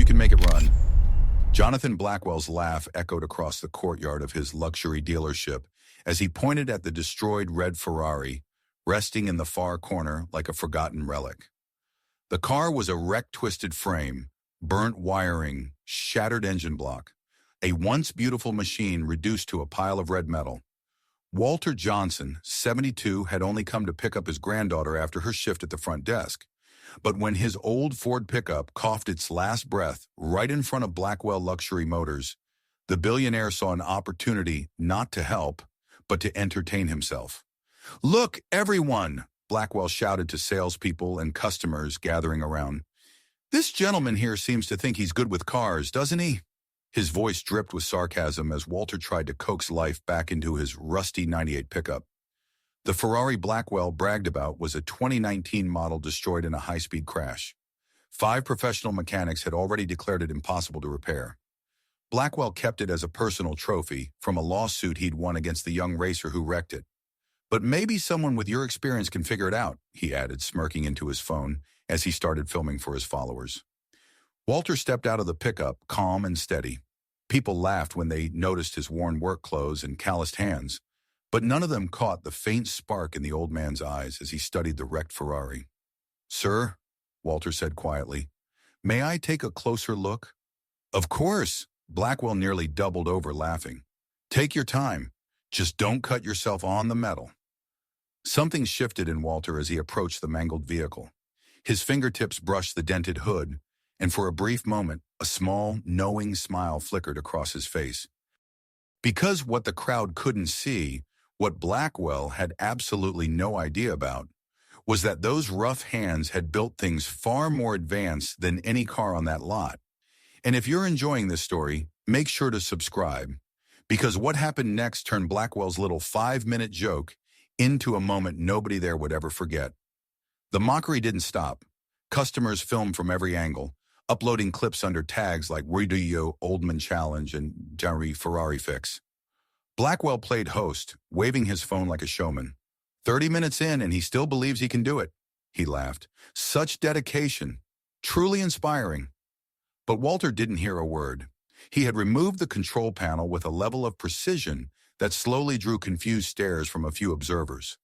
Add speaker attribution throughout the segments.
Speaker 1: you can make it run." Jonathan Blackwell's laugh echoed across the courtyard of his luxury dealership as he pointed at the destroyed red Ferrari, resting in the far corner like a forgotten relic. The car was a wrecked, twisted frame, burnt wiring, shattered engine block, a once beautiful machine reduced to a pile of red metal. Walter Johnson, 72, had only come to pick up his granddaughter after her shift at the front desk. But when his old Ford pickup coughed its last breath right in front of Blackwell Luxury Motors, the billionaire saw an opportunity not to help, but to entertain himself. "Look, everyone!" Blackwell shouted to salespeople and customers gathering around. "This gentleman here seems to think he's good with cars, doesn't he?" His voice dripped with sarcasm as Walter tried to coax life back into his rusty '98 pickup. The Ferrari Blackwell bragged about was a 2019 model destroyed in a high-speed crash. 5 professional mechanics had already declared it impossible to repair. Blackwell kept it as a personal trophy from a lawsuit he'd won against the young racer who wrecked it. "But maybe someone with your experience can figure it out," he added, smirking into his phone as he started filming for his followers. Walter stepped out of the pickup, calm and steady. People laughed when they noticed his worn work clothes and calloused hands, but none of them caught the faint spark in the old man's eyes as he studied the wrecked Ferrari. "Sir," Walter said quietly, "may I take a closer look?" "Of course," Blackwell nearly doubled over laughing. "Take your time. Just don't cut yourself on the metal." Something shifted in Walter as he approached the mangled vehicle. His fingertips brushed the dented hood, and for a brief moment, a small, knowing smile flickered across his face. Because what the crowd couldn't see, what Blackwell had absolutely no idea about, was that those rough hands had built things far more advanced than any car on that lot. And if you're enjoying this story, make sure to subscribe, because what happened next turned Blackwell's little 5-minute joke into a moment nobody there would ever forget. The mockery didn't stop. Customers filmed from every angle, uploading clips under tags like "Redo Oldman Challenge" and "Jerry Ferrari Fix." Blackwell played host, waving his phone like a showman. 30 minutes in and he still believes he can do it, he laughed. Such dedication, truly inspiring. But Walter didn't hear a word. He had removed the control panel with a level of precision that slowly drew confused stares from a few observers.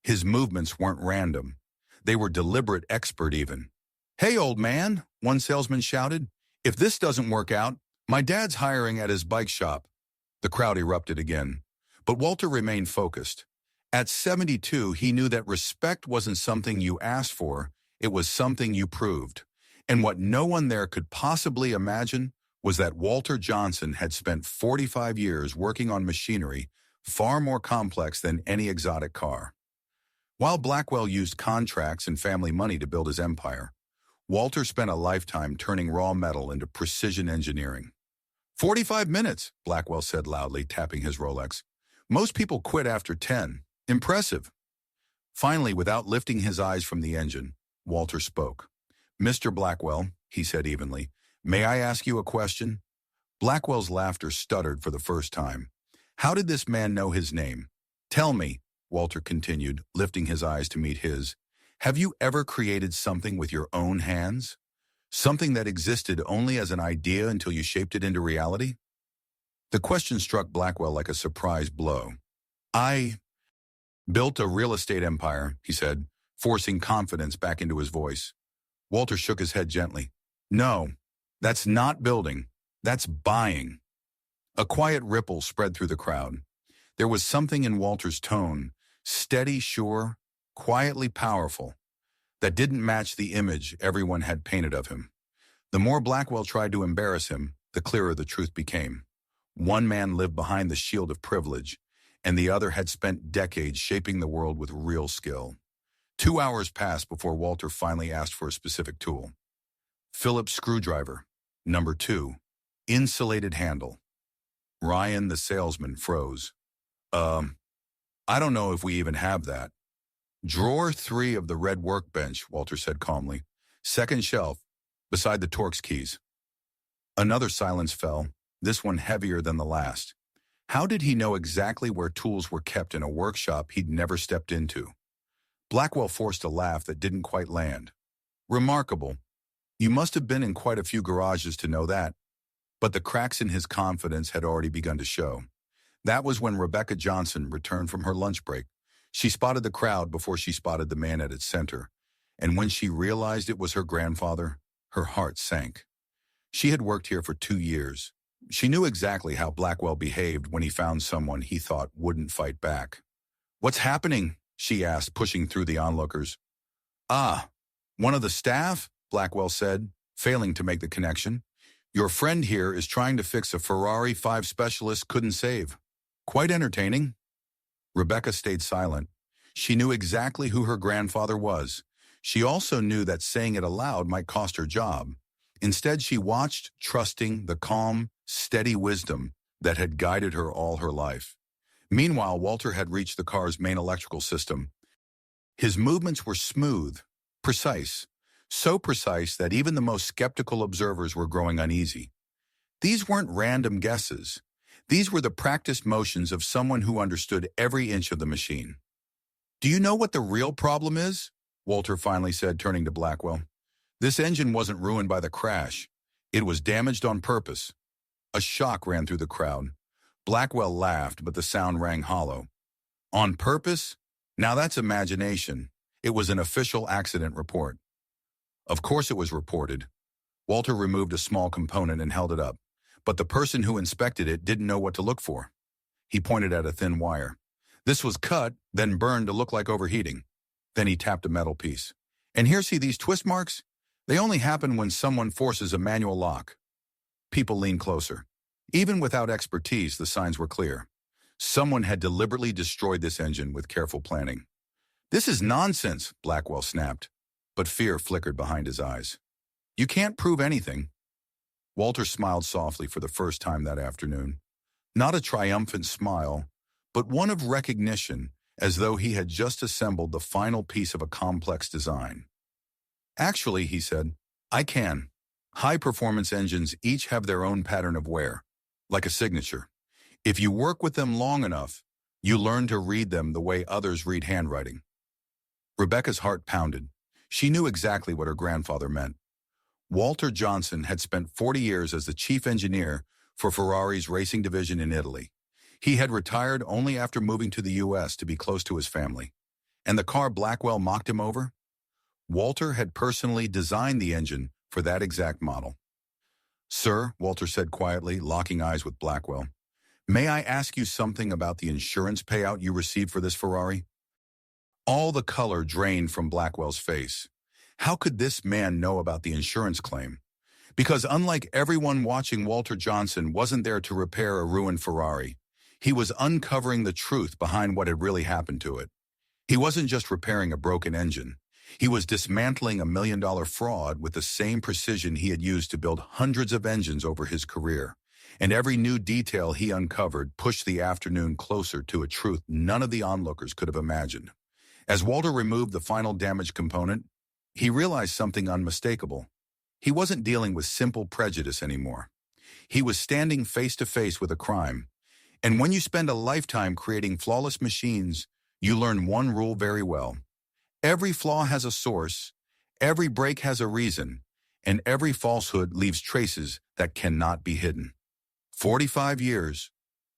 Speaker 1: His movements weren't random. They were deliberate, expert even. "Hey, old man," one salesman shouted. "If this doesn't work out, my dad's hiring at his bike shop." The crowd erupted again, but Walter remained focused. At 72, he knew that respect wasn't something you asked for, it was something you proved. And what no one there could possibly imagine was that Walter Johnson had spent 45 years working on machinery far more complex than any exotic car. While Blackwell used contracts and family money to build his empire, Walter spent a lifetime turning raw metal into precision engineering. 45 minutes, Blackwell said loudly, tapping his Rolex. "Most people quit after 10. Impressive." Finally, without lifting his eyes from the engine, Walter spoke. "Mr. Blackwell," he said evenly, "may I ask you a question?" Blackwell's laughter stuttered for the first time. "How did this man know his name?" "Tell me," Walter continued, lifting his eyes to meet his, "have you ever created something with your own hands? Something that existed only as an idea until you shaped it into reality?" The question struck Blackwell like a surprise blow. "I built a real estate empire," he said, forcing confidence back into his voice. Walter shook his head gently. "No, that's not building. That's buying." A quiet ripple spread through the crowd. There was something in Walter's tone, steady, sure, quietly powerful, that didn't match the image everyone had painted of him. The more Blackwell tried to embarrass him, the clearer the truth became. One man lived behind the shield of privilege, and the other had spent decades shaping the world with real skill. 2 hours passed before Walter finally asked for a specific tool. "Phillips screwdriver, number 2, insulated handle." Ryan, the salesman, froze. I don't know if we even have that." "Drawer 3 of the red workbench," Walter said calmly. "Second shelf, beside the Torx keys." Another silence fell, this one heavier than the last. How did he know exactly where tools were kept in a workshop he'd never stepped into? Blackwell forced a laugh that didn't quite land. "Remarkable. You must have been in quite a few garages to know that. But the cracks in his confidence had already begun to show. That was when Rebecca Johnson returned from her lunch break. She spotted the crowd before she spotted the man at its center. And when she realized it was her grandfather, her heart sank. She had worked here for 2 years. She knew exactly how Blackwell behaved when he found someone he thought wouldn't fight back. "What's happening?" she asked, pushing through the onlookers. "Ah, one of the staff?" Blackwell said, failing to make the connection. "Your friend here is trying to fix a Ferrari 5 specialist couldn't save. Quite entertaining." Rebecca stayed silent. She knew exactly who her grandfather was. She also knew that saying it aloud might cost her job. Instead, she watched, trusting the calm, steady wisdom that had guided her all her life. Meanwhile, Walter had reached the car's main electrical system. His movements were smooth, precise, so precise that even the most skeptical observers were growing uneasy. These weren't random guesses. These were the practiced motions of someone who understood every inch of the machine. "Do you know what the real problem is?" Walter finally said, turning to Blackwell. "This engine wasn't ruined by the crash. It was damaged on purpose." A shock ran through the crowd. Blackwell laughed, but the sound rang hollow. "On purpose? Now that's imagination. It was an official accident report." Of course it was reported. Walter removed a small component and held it up, but the person who inspected it didn't know what to look for. He pointed at a thin wire. "This was cut, then burned to look like overheating." Then he tapped a metal piece. "And here, see these twist marks? They only happen when someone forces a manual lock." People leaned closer. Even without expertise, the signs were clear. Someone had deliberately destroyed this engine with careful planning. "This is nonsense," Blackwell snapped, but fear flickered behind his eyes. "You can't prove anything." Walter smiled softly for the first time that afternoon. Not a triumphant smile, but one of recognition, as though he had just assembled the final piece of a complex design. "Actually," he said, "I can. High-performance engines each have their own pattern of wear, like a signature. If you work with them long enough, you learn to read them the way others read handwriting." Rebecca's heart pounded. She knew exactly what her grandfather meant. Walter Johnson had spent 40 years as the chief engineer for Ferrari's racing division in Italy. He had retired only after moving to the U.S. to be close to his family. And the car Blackwell mocked him over? Walter had personally designed the engine for that exact model. "Sir," Walter said quietly, locking eyes with Blackwell, "may I ask you something about the insurance payout you received for this Ferrari?" All the color drained from Blackwell's face. How could this man know about the insurance claim? Because unlike everyone watching, Walter Johnson wasn't there to repair a ruined Ferrari. He was uncovering the truth behind what had really happened to it. He wasn't just repairing a broken engine. He was dismantling a $1 million fraud with the same precision he had used to build hundreds of engines over his career. And every new detail he uncovered pushed the afternoon closer to a truth none of the onlookers could have imagined. As Walter removed the final damaged component, he realized something unmistakable. He wasn't dealing with simple prejudice anymore. He was standing face to face with a crime. And when you spend a lifetime creating flawless machines, you learn one rule very well. Every flaw has a source, every break has a reason, and every falsehood leaves traces that cannot be hidden. 45 years,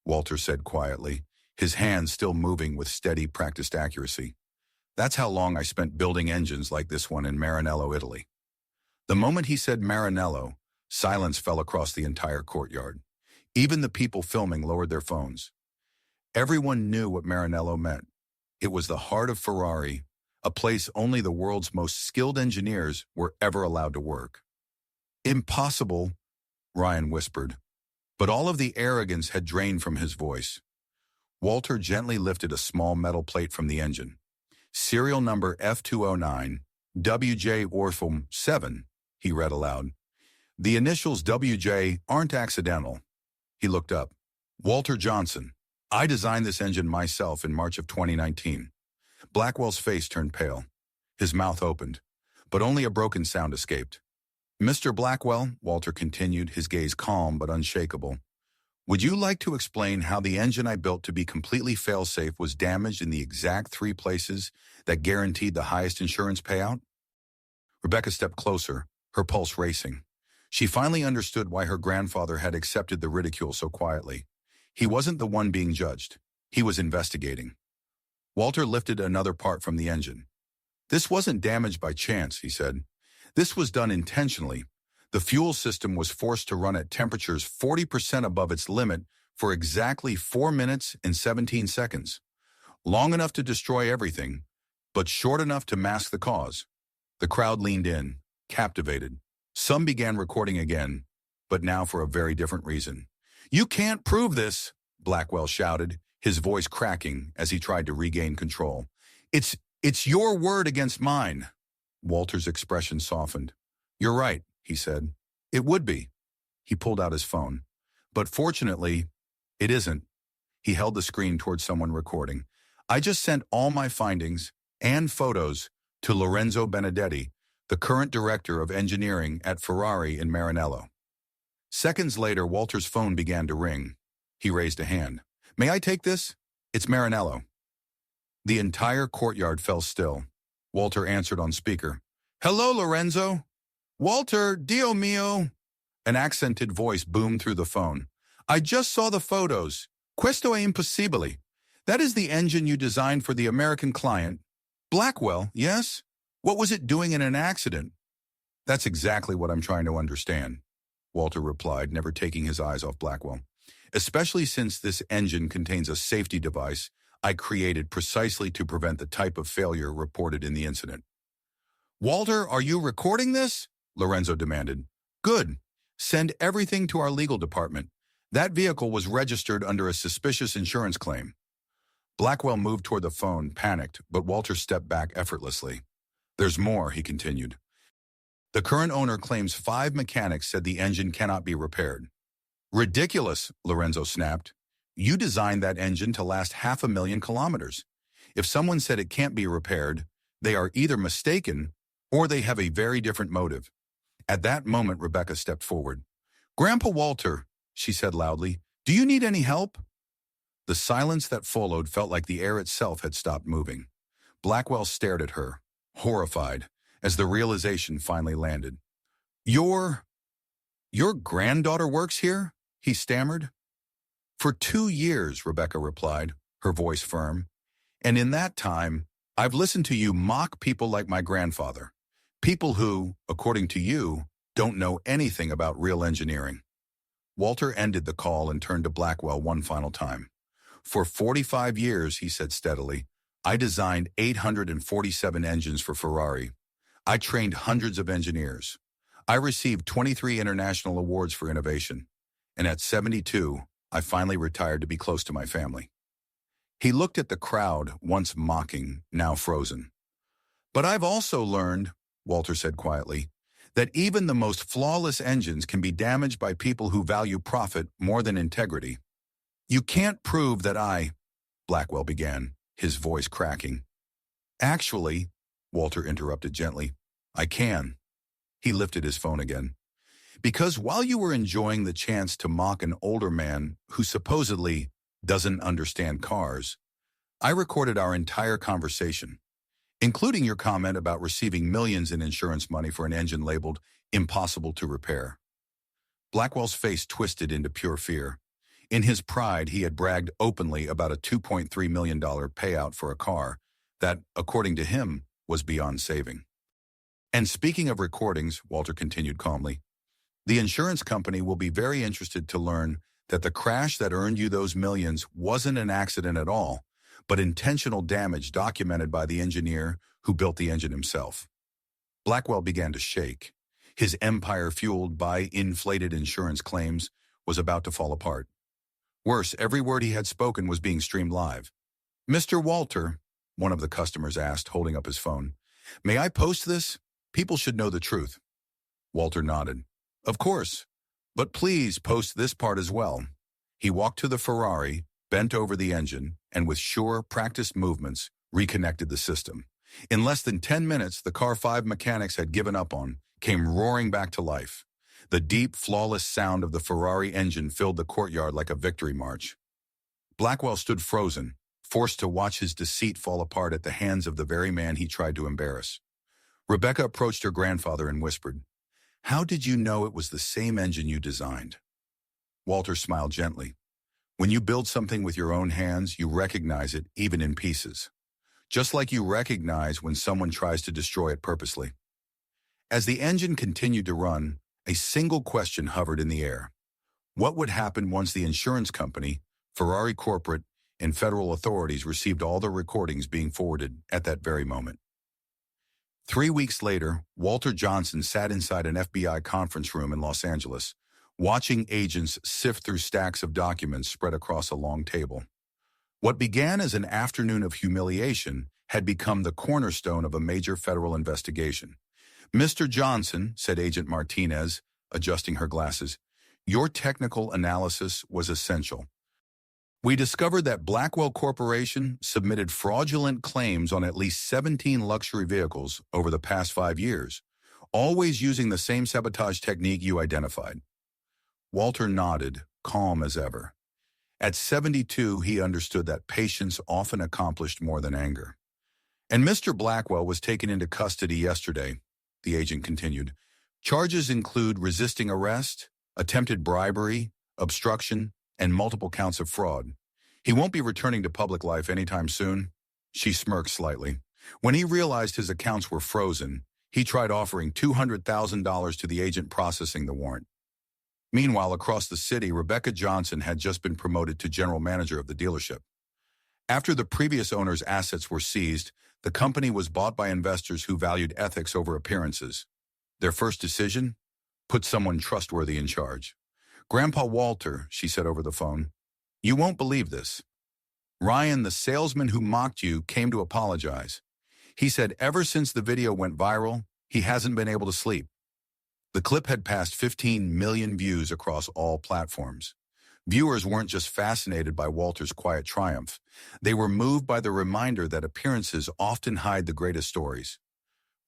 Speaker 1: Walter said quietly, his hands still moving with steady, practiced accuracy. That's how long I spent building engines like this one in Maranello, Italy. The moment he said Maranello, silence fell across the entire courtyard. Even the people filming lowered their phones. Everyone knew what Maranello meant. It was the heart of Ferrari, a place only the world's most skilled engineers were ever allowed to work. "Impossible," Ryan whispered, but all of the arrogance had drained from his voice. Walter gently lifted a small metal plate from the engine. "Serial number F209, WJ Ortham 7, he read aloud. "The initials WJ aren't accidental." He looked up. "Walter Johnson. I designed this engine myself in March of 2019. Blackwell's face turned pale. His mouth opened, but only a broken sound escaped. "Mr. Blackwell," Walter continued, his gaze calm but unshakable, "would you like to explain how the engine I built to be completely fail-safe was damaged in the exact 3 places that guaranteed the highest insurance payout?" Rebecca stepped closer, her pulse racing. She finally understood why her grandfather had accepted the ridicule so quietly. He wasn't the one being judged. He was investigating. Walter lifted another part from the engine. "This wasn't damaged by chance," he said. "This was done intentionally. The fuel system was forced to run at temperatures 40% above its limit for exactly 4 minutes and 17 seconds. Long enough to destroy everything, but short enough to mask the cause." The crowd leaned in, captivated. Some began recording again, but now for a very different reason. "You can't prove this," Blackwell shouted, his voice cracking as he tried to regain control. It's your word against mine." Walter's expression softened. "You're right," he said. "It would be." He pulled out his phone. "But fortunately, it isn't." He held the screen towards someone recording. "I just sent all my findings and photos to Lorenzo Benedetti, the current director of engineering at Ferrari in Maranello." Seconds later, Walter's phone began to ring. He raised a hand. "May I take this? It's Maranello." The entire courtyard fell still. Walter answered on speaker. "Hello, Lorenzo." "Walter, Dio mio." An accented voice boomed through the phone. "I just saw the photos. Questo è impossibile. That is the engine you designed for the American client. Blackwell, yes? What was it doing in an accident?" "That's exactly what I'm trying to understand," Walter replied, never taking his eyes off Blackwell. "Especially since this engine contains a safety device I created precisely to prevent the type of failure reported in the incident." "Walter, are you recording this?" Lorenzo demanded. "Good. Send everything to our legal department. That vehicle was registered under a suspicious insurance claim." Blackwell moved toward the phone, panicked, but Walter stepped back effortlessly. "There's more," he continued. "The current owner claims 5 mechanics said the engine cannot be repaired." "Ridiculous," Lorenzo snapped. "You designed that engine to last 500,000 kilometers. If someone said it can't be repaired, they are either mistaken or they have a very different motive." At that moment, Rebecca stepped forward. "Grandpa Walter," she said loudly, "do you need any help?" The silence that followed felt like the air itself had stopped moving. Blackwell stared at her, horrified, as the realization finally landed. Your granddaughter works here?" he stammered. "For 2 years," Rebecca replied, her voice firm. "And in that time, I've listened to you mock people like my grandfather. People who, according to you, don't know anything about real engineering." Walter ended the call and turned to Blackwell one final time. "For 45 years," he said steadily, "I designed 847 engines for Ferrari. I trained hundreds of engineers. I received 23 international awards for innovation. And at 72, I finally retired to be close to my family." He looked at the crowd, once mocking, now frozen. "But I've also learned," Walter said quietly, "that even the most flawless engines can be damaged by people who value profit more than integrity." "You can't prove that Blackwell began, his voice cracking. "Actually," Walter interrupted gently, "I can." He lifted his phone again. "Because while you were enjoying the chance to mock an older man who supposedly doesn't understand cars, I recorded our entire conversation, including your comment about receiving millions in insurance money for an engine labeled impossible to repair." Blackwell's face twisted into pure fear. In his pride, he had bragged openly about a $2.3 million payout for a car that, according to him, was beyond saving. "And speaking of recordings," Walter continued calmly, "the insurance company will be very interested to learn that the crash that earned you those millions wasn't an accident at all, but intentional damage documented by the engineer who built the engine himself." Blackwell began to shake. His empire, fueled by inflated insurance claims, was about to fall apart. Worse, every word he had spoken was being streamed live. "Mr. Walter," one of the customers asked, holding up his phone, "may I post this? People should know the truth." Walter nodded. "Of course, but please post this part as well." He walked to the Ferrari, bent over the engine, and with sure, practiced movements, reconnected the system. In less than 10 minutes, the car 5 mechanics had given up on came roaring back to life. The deep, flawless sound of the Ferrari engine filled the courtyard like a victory march. Blackwell stood frozen, forced to watch his deceit fall apart at the hands of the very man he tried to embarrass. Rebecca approached her grandfather and whispered, How did you know it was the same engine you designed? Walter smiled gently. When you build something with your own hands, you recognize it, even in pieces. Just like you recognize when someone tries to destroy it purposely. As the engine continued to run, a single question hovered in the air. What would happen once the insurance company, Ferrari corporate, and federal authorities received all the recordings being forwarded at that very moment? 3 weeks later, Walter Johnson sat inside an FBI conference room in Los Angeles, watching agents sift through stacks of documents spread across a long table. What began as an afternoon of humiliation had become the cornerstone of a major federal investigation. "Mr. Johnson," said Agent Martinez, adjusting her glasses, "your technical analysis was essential. We discovered that Blackwell Corporation submitted fraudulent claims on at least 17 luxury vehicles over the past 5 years, always using the same sabotage technique you identified." Walter nodded, calm as ever. At 72, he understood that patience often accomplished more than anger. "And Mr. Blackwell was taken into custody yesterday," the agent continued. "Charges include resisting arrest, attempted bribery, obstruction, and multiple counts of fraud. He won't be returning to public life anytime soon." She smirked slightly. When he realized his accounts were frozen, he tried offering $200,000 to the agent processing the warrant. Meanwhile, across the city, Rebecca Johnson had just been promoted to general manager of the dealership. After the previous owner's assets were seized, the company was bought by investors who valued ethics over appearances. Their first decision? Put someone trustworthy in charge. "Grandpa Walter," she said over the phone, "you won't believe this. Ryan, the salesman who mocked you, came to apologize. He said ever since the video went viral, he hasn't been able to sleep." The clip had passed 15 million views across all platforms. Viewers weren't just fascinated by Walter's quiet triumph. They were moved by the reminder that appearances often hide the greatest stories.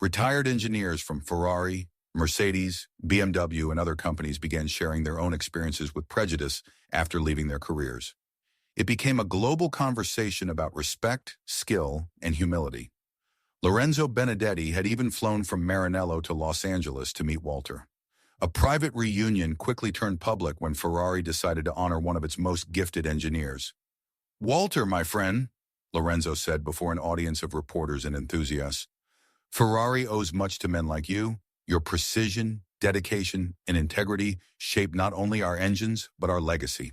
Speaker 1: Retired engineers from Ferrari, Mercedes, BMW, and other companies began sharing their own experiences with prejudice after leaving their careers. It became a global conversation about respect, skill, and humility. Lorenzo Benedetti had even flown from Maranello to Los Angeles to meet Walter. A private reunion quickly turned public when Ferrari decided to honor one of its most gifted engineers. "Walter, my friend," Lorenzo said before an audience of reporters and enthusiasts, "Ferrari owes much to men like you. Your precision, dedication, and integrity shaped not only our engines, but our legacy."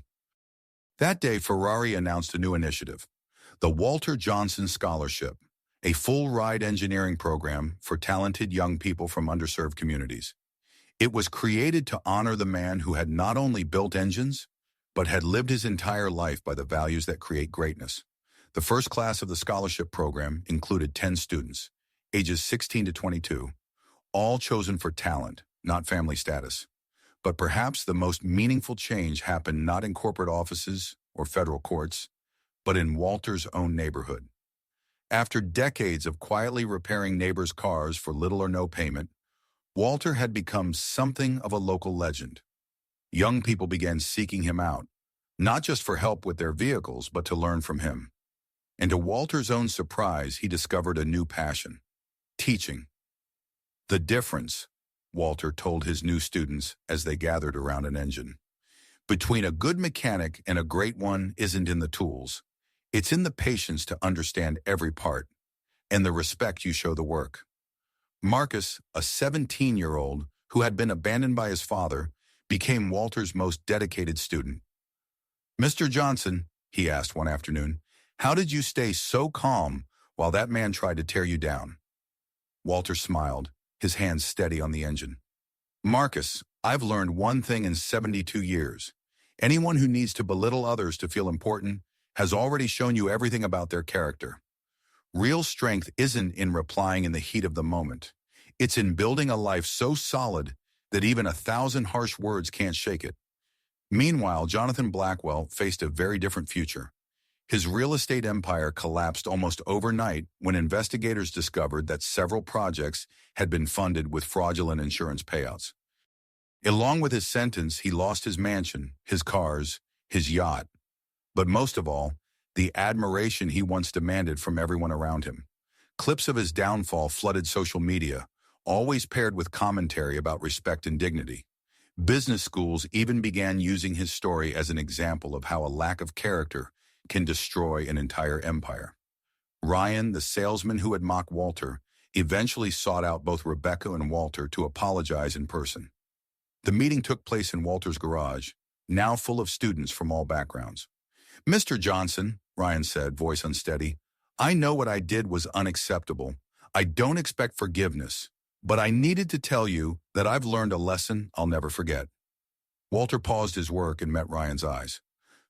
Speaker 1: That day, Ferrari announced a new initiative, the Walter Johnson Scholarship, a full-ride engineering program for talented young people from underserved communities. It was created to honor the man who had not only built engines, but had lived his entire life by the values that create greatness. The first class of the scholarship program included 10 students, ages 16 to 22, all chosen for talent, not family status. But perhaps the most meaningful change happened not in corporate offices or federal courts, but in Walter's own neighborhood. After decades of quietly repairing neighbors' cars for little or no payment, Walter had become something of a local legend. Young people began seeking him out, not just for help with their vehicles, but to learn from him. And to Walter's own surprise, he discovered a new passion: teaching. "The difference," Walter told his new students as they gathered around an engine, "between a good mechanic and a great one isn't in the tools. It's in the patience to understand every part, and the respect you show the work." Marcus, a 17-year-old who had been abandoned by his father, became Walter's most dedicated student. "Mr. Johnson," he asked one afternoon, "how did you stay so calm while that man tried to tear you down?" Walter smiled, his hands steady on the engine. "Marcus, I've learned one thing in 72 years. Anyone who needs to belittle others to feel important has already shown you everything about their character. Real strength isn't in replying in the heat of the moment. It's in building a life so solid that even 1,000 harsh words can't shake it." Meanwhile, Jonathan Blackwell faced a very different future. His real estate empire collapsed almost overnight when investigators discovered that several projects had been funded with fraudulent insurance payouts. Along with his sentence, he lost his mansion, his cars, his yacht, but most of all, the admiration he once demanded from everyone around him. Clips of his downfall flooded social media, always paired with commentary about respect and dignity. Business schools even began using his story as an example of how a lack of character can destroy an entire empire. Ryan, the salesman who had mocked Walter, eventually sought out both Rebecca and Walter to apologize in person. The meeting took place in Walter's garage, now full of students from all backgrounds. "Mr. Johnson," Ryan said, voice unsteady, "I know what I did was unacceptable. I don't expect forgiveness, but I needed to tell you that I've learned a lesson I'll never forget." Walter paused his work and met Ryan's eyes.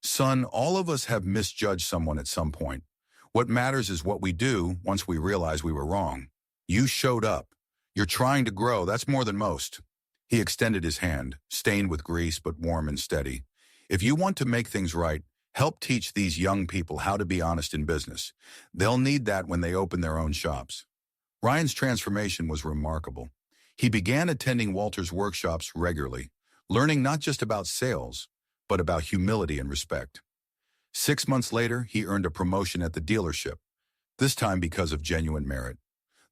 Speaker 1: "Son, all of us have misjudged someone at some point. What matters is what we do once we realize we were wrong. You showed up. You're trying to grow. That's more than most." He extended his hand, stained with grease but warm and steady. "If you want to make things right, help teach these young people how to be honest in business. They'll need that when they open their own shops." Ryan's transformation was remarkable. He began attending Walter's workshops regularly, learning not just about sales, but about humility and respect. 6 months later, he earned a promotion at the dealership, this time because of genuine merit.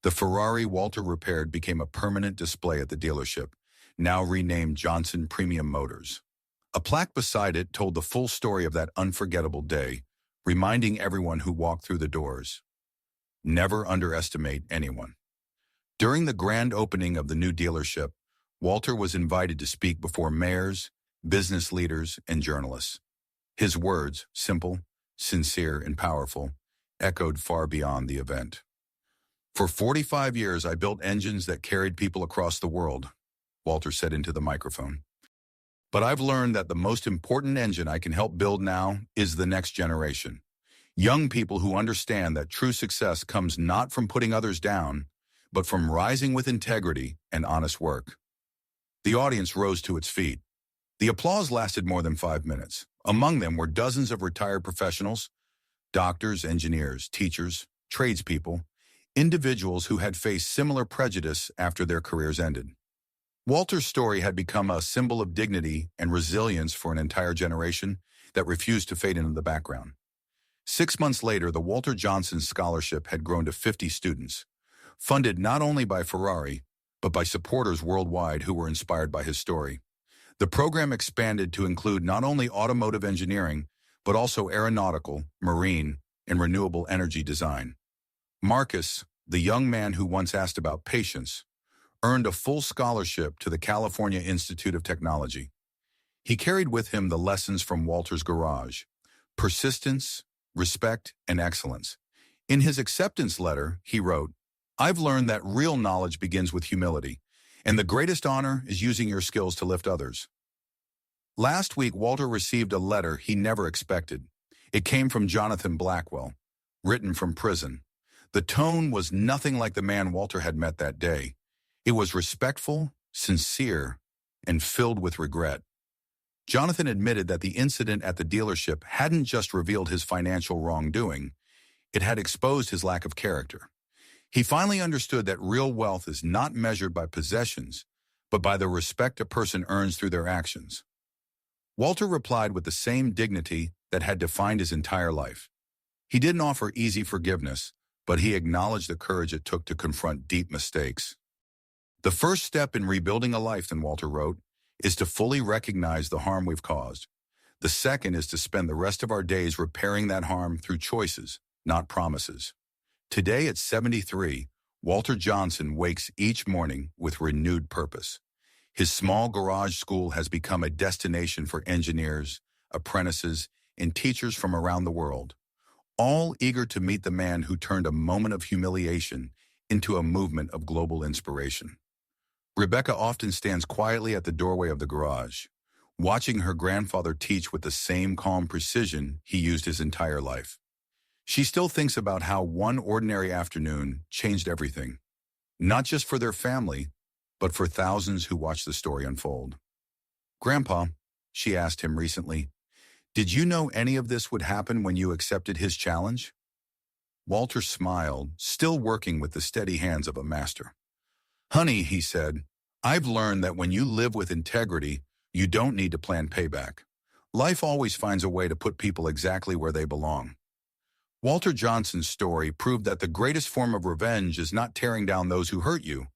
Speaker 1: The Ferrari Walter repaired became a permanent display at the dealership, now renamed Johnson Premium Motors. A plaque beside it told the full story of that unforgettable day, reminding everyone who walked through the doors: never underestimate anyone. During the grand opening of the new dealership, Walter was invited to speak before mayors, business leaders, and journalists. His words, simple, sincere, and powerful, echoed far beyond the event. "For 45 years, I built engines that carried people across the world," Walter said into the microphone. "But I've learned that the most important engine I can help build now is the next generation. Young people who understand that true success comes not from putting others down, but from rising with integrity and honest work." The audience rose to its feet. The applause lasted more than 5 minutes. Among them were dozens of retired professionals, doctors, engineers, teachers, tradespeople, individuals who had faced similar prejudice after their careers ended. Walter's story had become a symbol of dignity and resilience for an entire generation that refused to fade into the background. 6 months later, the Walter Johnson Scholarship had grown to 50 students, funded not only by Ferrari, but by supporters worldwide who were inspired by his story. The program expanded to include not only automotive engineering, but also aeronautical, marine, and renewable energy design. Marcus, the young man who once asked about patience, earned a full scholarship to the California Institute of Technology. He carried with him the lessons from Walter's garage: persistence, respect, and excellence. In his acceptance letter, he wrote, "I've learned that real knowledge begins with humility, and the greatest honor is using your skills to lift others." Last week, Walter received a letter he never expected. It came from Jonathan Blackwell, written from prison. The tone was nothing like the man Walter had met that day. It was respectful, sincere, and filled with regret. Jonathan admitted that the incident at the dealership hadn't just revealed his financial wrongdoing, it had exposed his lack of character. He finally understood that real wealth is not measured by possessions, but by the respect a person earns through their actions. Walter replied with the same dignity that had defined his entire life. He didn't offer easy forgiveness, but he acknowledged the courage it took to confront deep mistakes. "The first step in rebuilding a life," then Walter wrote, "is to fully recognize the harm we've caused. The second is to spend the rest of our days repairing that harm through choices, not promises." Today at 73, Walter Johnson wakes each morning with renewed purpose. His small garage school has become a destination for engineers, apprentices, and teachers from around the world, all eager to meet the man who turned a moment of humiliation into a movement of global inspiration. Rebecca often stands quietly at the doorway of the garage, watching her grandfather teach with the same calm precision he used his entire life. She still thinks about how one ordinary afternoon changed everything, not just for their family, but for thousands who watched the story unfold. "Grandpa," she asked him recently, "did you know any of this would happen when you accepted his challenge?" Walter smiled, still working with the steady hands of a master. "Honey," he said, "I've learned that when you live with integrity, you don't need to plan payback. Life always finds a way to put people exactly where they belong." Walter Johnson's story proved that the greatest form of revenge is not tearing down those who hurt you.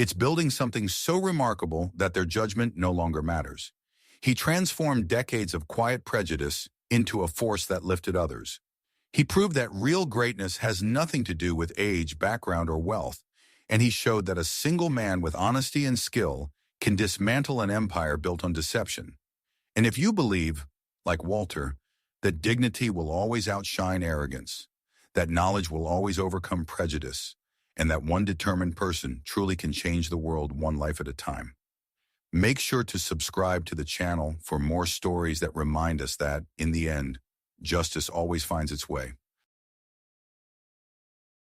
Speaker 1: It's building something so remarkable that their judgment no longer matters. He transformed decades of quiet prejudice into a force that lifted others. He proved that real greatness has nothing to do with age, background, or wealth, and he showed that a single man with honesty and skill can dismantle an empire built on deception. And if you believe, like Walter, that dignity will always outshine arrogance, that knowledge will always overcome prejudice, and that one determined person truly can change the world one life at a time, make sure to subscribe to the channel for more stories that remind us that, in the end, justice always finds its way.